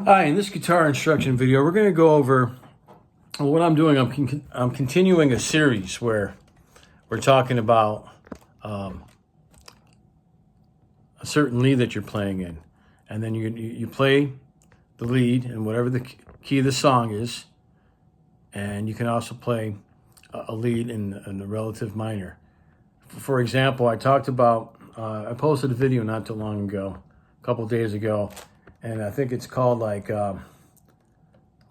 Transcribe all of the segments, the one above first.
Hi, in this guitar instruction video, we're going to go over what I'm doing. I'm continuing a series where we're talking about a certain lead that you're playing in. And then you play the lead in whatever the key of the song is. And you can also play a lead in the relative minor. For example, I talked about, I posted a video not too long ago, a couple days ago, and I think it's called like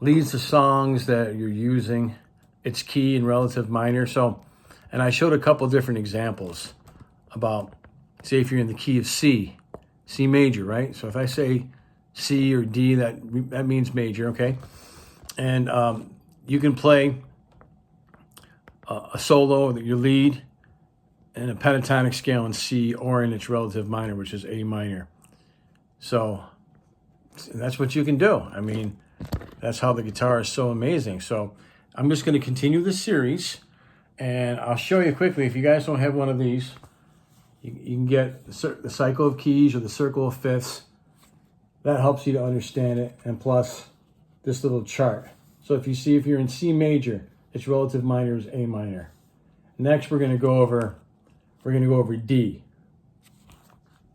leads to songs that you're using its key in relative minor. So, and I showed a couple different examples about, say if you're in the key of C major, right? So if I say C or D, that means major, okay? And you can play a solo, your lead, in a pentatonic scale in C or in its relative minor, which is A minor. So that's what you can do. I mean, that's how the guitar is so amazing. So I'm just going to continue the series, and I'll show you quickly. If you guys don't have one of these, you can get the cycle of keys or the circle of fifths. That helps you to understand it, and plus this little chart. So if you're in C major, its relative minor is A minor. Next, we're going to go over D.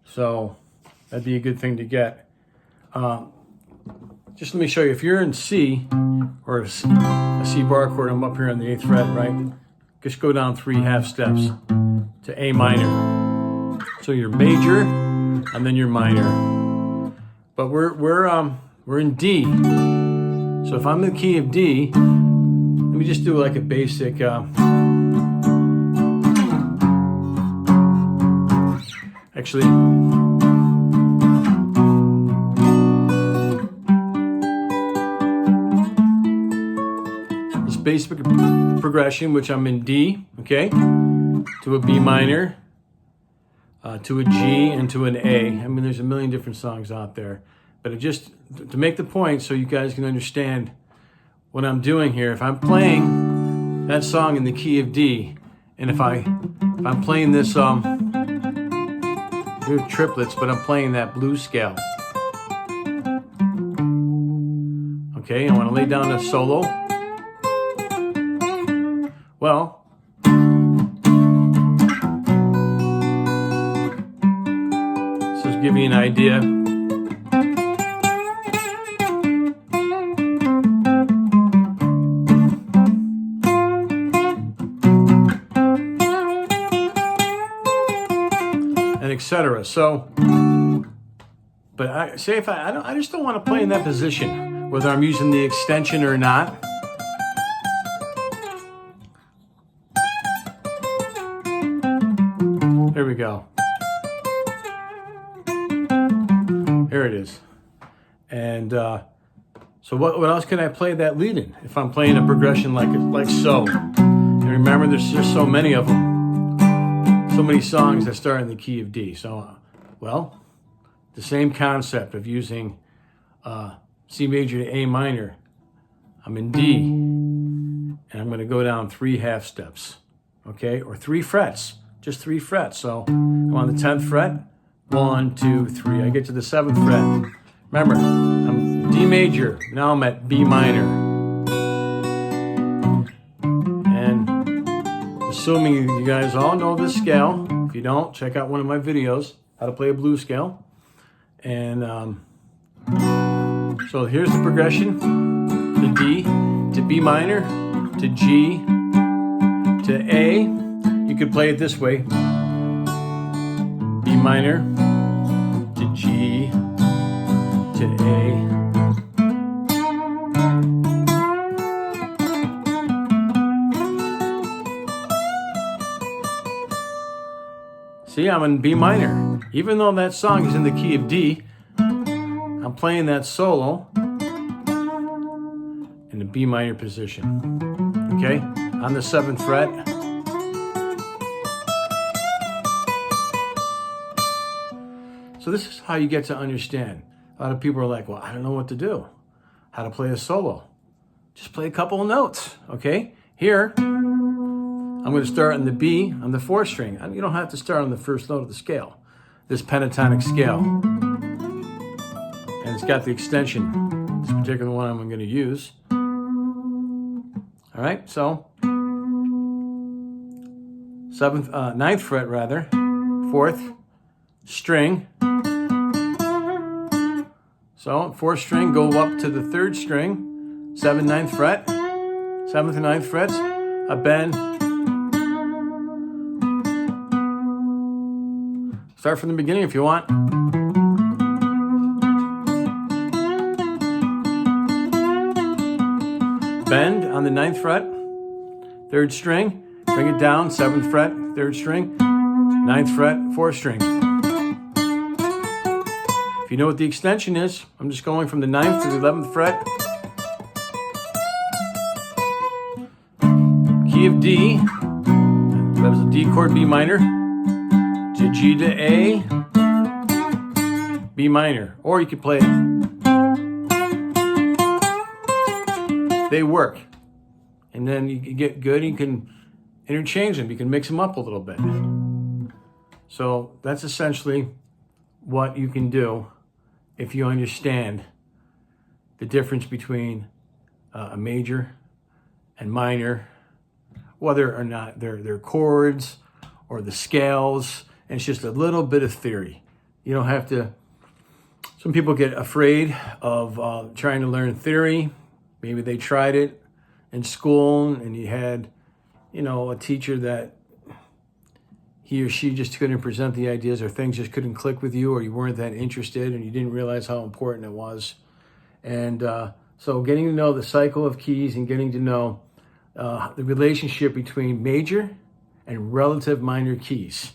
So that'd be a good thing to get. Just let me show you. If you're in C or a C bar chord, I'm up here on the 8th fret, right? Just go down 3 half steps to A minor. So you're major and then you're minor. But we're in D. So if I'm in the key of D, let me just do like a basic. Actually, this basic progression, which I'm in D, okay, to a B minor, to a G, and to an A. I mean, there's a million different songs out there, but just to make the point so you guys can understand what I'm doing here. If I'm playing that song in the key of D, and if I'm playing this they're triplets, but I'm playing that blues scale. Okay, I want to lay down a solo. Well, this is give you an idea. Etc. So, but I just don't want to play in that position, whether I'm using the extension or not. Here we go. Here it is. And so what else can I play that lead in if I'm playing a progression like so? And remember, there's just so many of them. So many songs that start in the key of D. So, well, the same concept of using C major to A minor. I'm in D, and I'm going to go down 3 half steps, okay, or 3 frets, just 3 frets. So I'm on the 10th fret, 1, 2, 3. I get to the 7th fret. Remember, I'm D major. Now I'm at B minor. Assuming you guys all know this scale. If you don't, check out one of my videos, how to play a blues scale. And so here's the progression. To D, to B minor, to G, to A. You could play it this way. B minor, to G, to A. See, I'm in B minor. Even though that song is in the key of D, I'm playing that solo in the B minor position. Okay? On the 7th fret. So this is how you get to understand. A lot of people are like, well, I don't know what to do. How to play a solo. Just play a couple of notes, okay? Here, I'm going to start on the B on the 4th string. You don't have to start on the first note of the scale, this pentatonic scale. And it's got the extension. this particular one I'm going to use. All right, so ninth fret rather, 4th string. So 4th string, go up to the 3rd string, 7th, 9th fret, 7th and 9th frets, a bend. Start from the beginning if you want. Bend on the 9th fret, 3rd string, bring it down, 7th fret, 3rd string, 9th fret, 4th string. If you know what the extension is, I'm just going from the 9th to the 11th fret. Key of D, that was a D chord, B minor, to G to A, B minor, or you could play it. They work. And then you get good, you can interchange them, you can mix them up a little bit. So that's essentially what you can do if you understand the difference between a major and minor, whether or not they're chords or the scales, and it's just a little bit of theory. You don't have to, some people get afraid of trying to learn theory. Maybe they tried it in school and you had, a teacher that he or she just couldn't present the ideas, or things just couldn't click with you, or you weren't that interested and you didn't realize how important it was. And so getting to know the cycle of keys and getting to know the relationship between major and relative minor keys.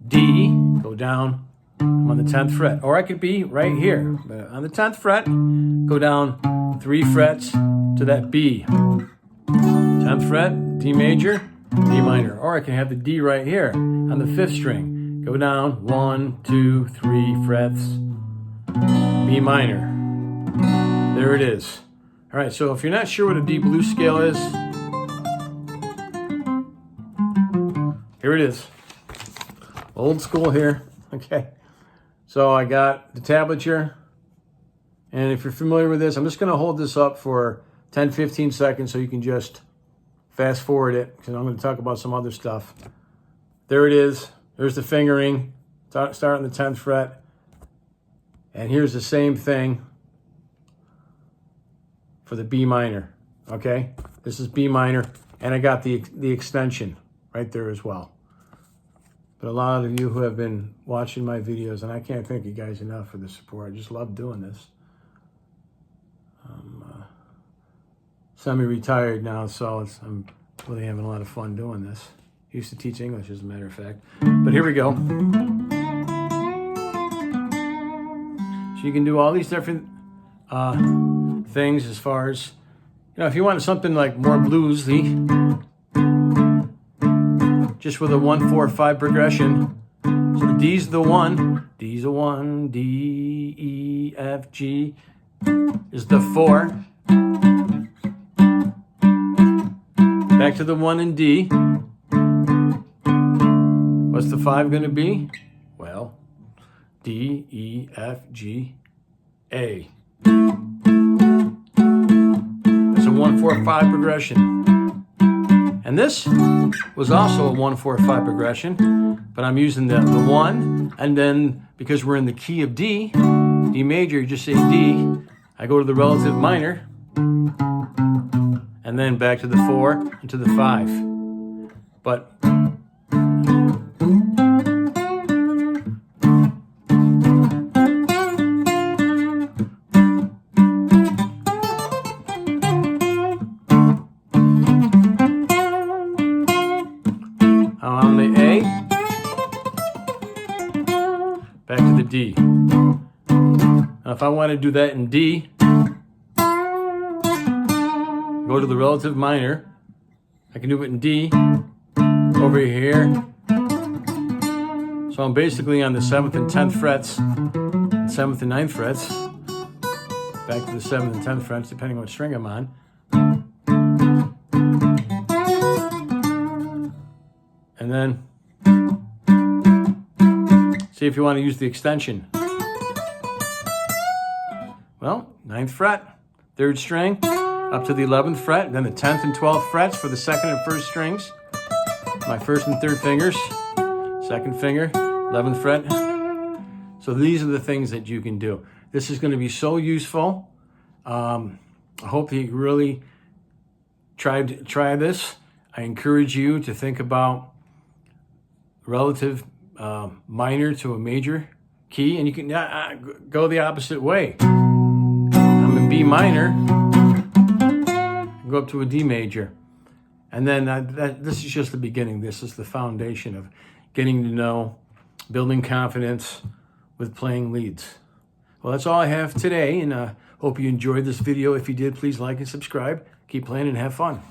D, go down, I'm on the 10th fret. Or I could be right here, on the 10th fret, go down 3 frets to that B. 10th fret, D major, D minor. Or I can have the D right here on the 5th string. Go down 1, 2, 3 frets, B minor. There it is. All right, so if you're not sure what a D blues scale is, here it is. Old school here. Okay. So I got the tablature. And if you're familiar with this, I'm just going to hold this up for 10, 15 seconds so you can just fast forward it, because I'm going to talk about some other stuff. There it is. There's the fingering. Start on the 10th fret. And here's the same thing for the B minor. Okay? This is B minor. And I got the extension right there as well. But a lot of you who have been watching my videos, and I can't thank you guys enough for the support. I just love doing this. I'm semi-retired now, so I'm really having a lot of fun doing this. Used to teach English, as a matter of fact. But here we go. So you can do all these different things as far as, if you want something like more bluesy, just with a 1, 4, 5 progression. So the D's the 1, D's a 1, D, E, F, G is the 4. Back to the 1 and D. What's the 5 going to be? Well, D, E, F, G, A. It's a 1, 4, 5 progression. And this was also a 1, 4, 5 progression, but I'm using the 1, and then because we're in the key of D, D major, you just say D, I go to the relative minor, and then back to the 4 and to the 5. But on the A, back to the D. Now if I want to do that in D, go to the relative minor. I can do it in D, over here. So I'm basically on the 7th and 10th frets, 7th and 9th frets, back to the 7th and 10th frets, depending on what string I'm on. And then, see if you want to use the extension. Well, 9th fret, 3rd string, up to the 11th fret, then the 10th and 12th frets for the 2nd and 1st strings. My 1st and 3rd fingers, 2nd finger, 11th fret. So these are the things that you can do. This is going to be so useful. I hope you really try this. I encourage you to think about relative minor to a major key, and you can go the opposite way. I'm in B minor, go up to a D major. And then this is just the beginning. This is the foundation of getting to know, building confidence with playing leads. Well, that's all I have today, and hope you enjoyed this video. If you did, please like and subscribe. Keep playing and have fun.